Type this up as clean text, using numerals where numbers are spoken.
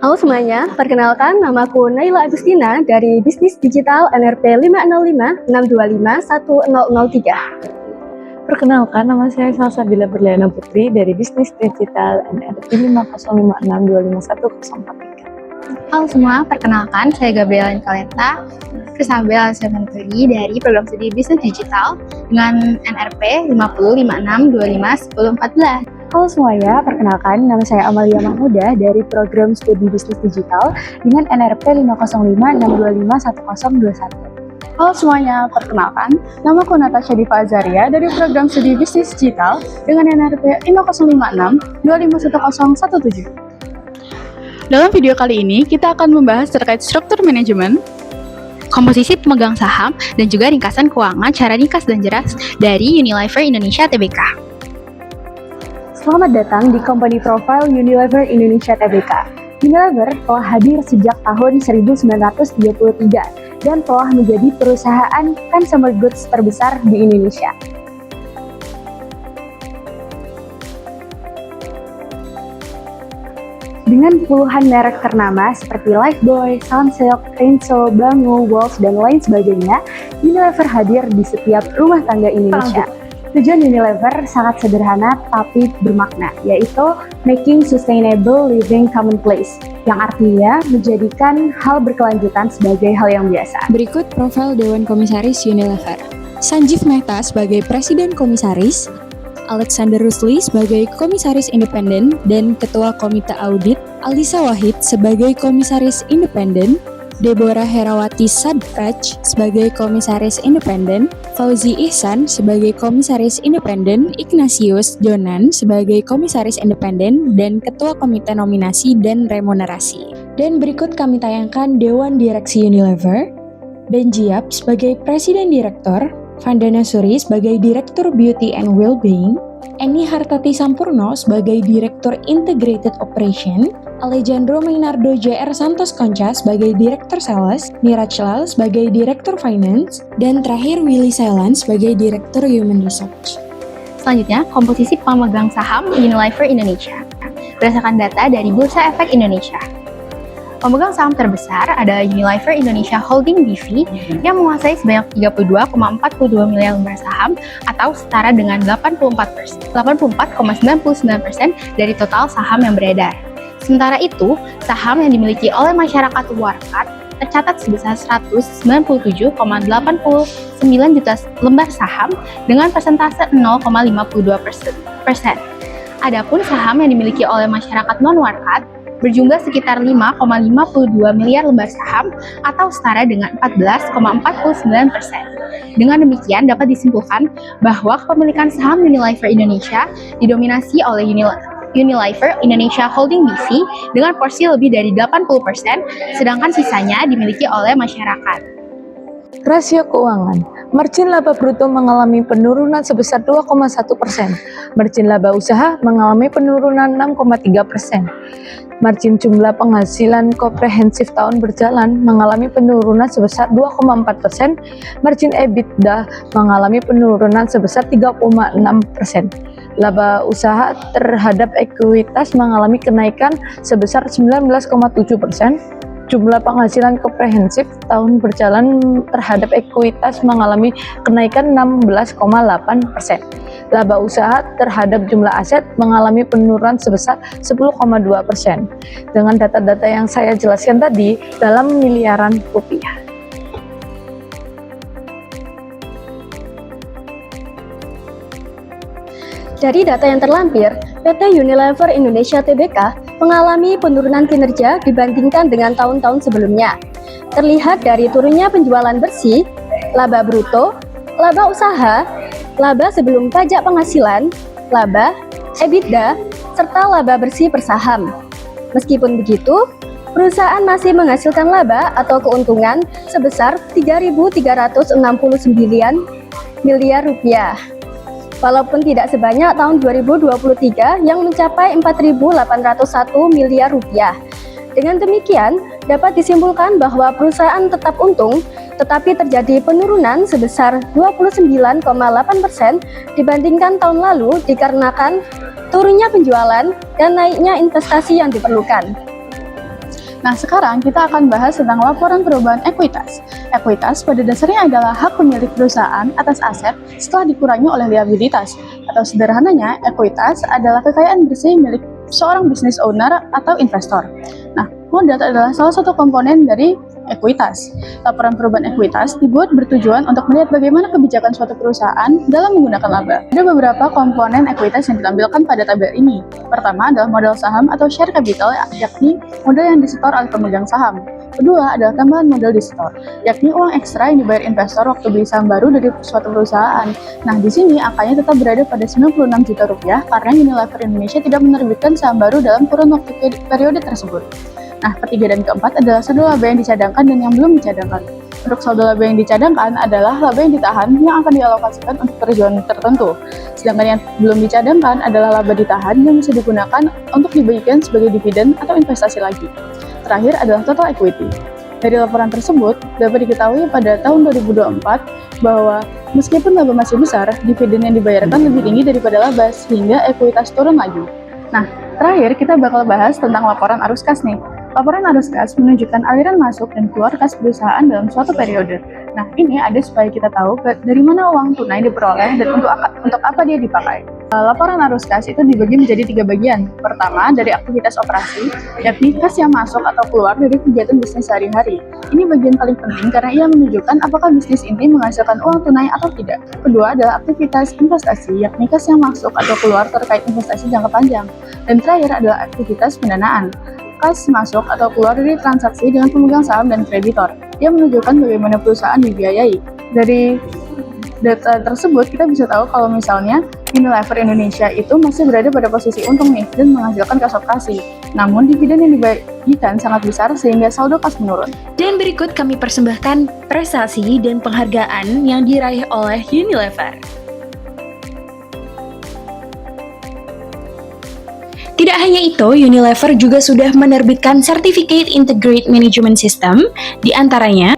Halo semuanya, perkenalkan namaku Naila Agustina dari Bisnis Digital NRP 50562511003. Perkenalkan, nama saya Salsabila Berliana Putri dari Bisnis Digital NRP 50562511043. Halo semua, perkenalkan saya Gabriela Nicoleta, Krisabel Sementuri dari Program Studi Bisnis Digital dengan NRP 5056251014. Halo semuanya, perkenalkan nama saya Amalia Mahmuda dari Program Studi Bisnis Digital dengan NRP 50562511021. Halo semuanya, perkenalkan namaku Natasha Diva Azaria dari Program Studi Bisnis Digital dengan NRP 5056251017. Dalam video kali ini, kita akan membahas terkait struktur manajemen, Komposisi pemegang saham, dan juga ringkasan keuangan secara ringkas dan jelas dari Unilever Indonesia Tbk. Selamat datang di Company Profile Unilever Indonesia Tbk. Unilever telah hadir sejak tahun 1933 dan telah menjadi perusahaan consumer goods terbesar di Indonesia. Dengan puluhan merek ternama seperti Lifebuoy, Sunsilk, Rinso, Bango, Wolf, dan lain sebagainya, Unilever hadir di setiap rumah tangga Indonesia. Tujuan Unilever sangat sederhana tapi bermakna, yaitu making sustainable living commonplace, yang artinya menjadikan hal berkelanjutan sebagai hal yang biasa. Berikut profil Dewan Komisaris Unilever. Sanjeev Mehta sebagai Presiden Komisaris, Alexander Rusli sebagai Komisaris Independen dan Ketua Komite Audit, Alisa Wahid sebagai Komisaris Independen, Deborah Herawati Sadraj sebagai Komisaris Independen, Fauzi Ihsan sebagai Komisaris Independen, Ignatius Jonan sebagai Komisaris Independen dan Ketua Komite Nominasi dan Remunerasi. Dan berikut kami tayangkan Dewan Direksi Unilever, Benji Yap sebagai Presiden Direktur, Vandana Suri sebagai Direktur Beauty and Wellbeing, Eni Hartati Sampurno sebagai Direktur Integrated Operation, Alejandro Mainardo JR Santos Concha sebagai Direktur Sales, Niraj Lal sebagai Direktur Finance, dan terakhir Willy Sailan sebagai Direktur Human Research. Selanjutnya, komposisi pemegang saham Unilever Indonesia. Berdasarkan data dari Bursa Efek Indonesia, pemegang saham terbesar adalah Unilever Indonesia Holding BV yang menguasai sebanyak 32,42 miliar lembar saham atau setara dengan 84,99% dari total saham yang beredar. Sementara itu, saham yang dimiliki oleh masyarakat warkat tercatat sebesar 197,89 juta lembar saham dengan persentase 0,52%. Adapun saham yang dimiliki oleh masyarakat non-warkat berjumlah sekitar 5,52 miliar lembar saham atau setara dengan 14,49%. Dengan demikian dapat disimpulkan bahwa kepemilikan saham Unilever Indonesia didominasi oleh Unilever Indonesia Holding BV dengan porsi lebih dari 80%, sedangkan sisanya dimiliki oleh masyarakat. Rasio keuangan, margin laba bruto mengalami penurunan sebesar 2,1%, margin laba usaha mengalami penurunan 6,3%, margin jumlah penghasilan komprehensif tahun berjalan mengalami penurunan sebesar 2,4%, margin EBITDA mengalami penurunan sebesar 3,6%. Laba usaha terhadap ekuitas mengalami kenaikan sebesar 19,7%. Jumlah penghasilan komprehensif tahun berjalan terhadap ekuitas mengalami kenaikan 16,8%. Laba usaha terhadap jumlah aset mengalami penurunan sebesar 10,2%. Dengan data-data yang saya jelaskan tadi dalam miliaran rupiah. Dari data yang terlampir, PT Unilever Indonesia Tbk mengalami penurunan kinerja dibandingkan dengan tahun-tahun sebelumnya. Terlihat dari turunnya penjualan bersih, laba bruto, laba usaha, laba sebelum pajak penghasilan, laba, EBITDA, serta laba bersih per saham. Meskipun begitu, perusahaan masih menghasilkan laba atau keuntungan sebesar 3.369 miliar rupiah. Walaupun tidak sebanyak tahun 2023 yang mencapai 4.801 miliar rupiah. Dengan demikian, dapat disimpulkan bahwa perusahaan tetap untung, tetapi terjadi penurunan sebesar 29,8% dibandingkan tahun lalu dikarenakan turunnya penjualan dan naiknya investasi yang diperlukan. Nah, sekarang kita akan bahas tentang laporan perubahan ekuitas. Ekuitas pada dasarnya adalah hak pemilik perusahaan atas aset setelah dikurangi oleh liabilitas. Atau sederhananya, ekuitas adalah kekayaan bersih milik seorang business owner atau investor. Nah, modal adalah salah satu komponen dari ekuitas. Laporan perubahan ekuitas dibuat bertujuan untuk melihat bagaimana kebijakan suatu perusahaan dalam menggunakan laba. Ada beberapa komponen ekuitas yang ditampilkan pada tabel ini. Pertama adalah modal saham atau share capital, yakni modal yang disetor oleh pemegang saham. Kedua adalah tambahan modal disetor, yakni uang ekstra yang dibayar investor waktu beli saham baru dari suatu perusahaan. Nah, di sini angkanya tetap berada pada 96 juta rupiah karena Unilever Indonesia tidak menerbitkan saham baru dalam kurun waktu periode tersebut. Nah, ketiga dan keempat adalah saldo laba yang dicadangkan dan yang belum dicadangkan. Untuk saldo laba yang dicadangkan adalah laba yang ditahan yang akan dialokasikan untuk tujuan tertentu. Sedangkan yang belum dicadangkan adalah laba ditahan yang bisa digunakan untuk dibagikan sebagai dividen atau investasi lagi. Terakhir adalah total equity. Dari laporan tersebut, dapat diketahui pada tahun 2024 bahwa meskipun laba masih besar, dividen yang dibayarkan lebih tinggi daripada laba sehingga ekuitas turun lagi. Nah, terakhir kita bakal bahas tentang laporan arus kas nih. Laporan arus kas menunjukkan aliran masuk dan keluar kas perusahaan dalam suatu periode. Nah, ini ada supaya kita tahu dari mana uang tunai diperoleh dan untuk apa dia dipakai. Laporan arus kas itu dibagi menjadi 3 bagian. Pertama, dari aktivitas operasi, yakni kas yang masuk atau keluar dari kegiatan bisnis sehari-hari. Ini bagian paling penting karena ia menunjukkan apakah bisnis ini menghasilkan uang tunai atau tidak. Kedua adalah aktivitas investasi, yakni kas yang masuk atau keluar terkait investasi jangka panjang. Dan terakhir adalah aktivitas pendanaan. Kas masuk atau keluar dari transaksi dengan pemegang saham dan kreditor. Dia menunjukkan bagaimana perusahaan dibiayai. Dari data tersebut kita bisa tahu kalau misalnya Unilever Indonesia itu masih berada pada posisi untung nih dan menghasilkan kas operasi. Namun dividen yang dibagikan sangat besar sehingga saldo kas menurun. Dan berikut kami persembahkan prestasi dan penghargaan yang diraih oleh Unilever. Tidak hanya itu, Unilever juga sudah menerbitkan Certificate Integrated Management System, di antaranya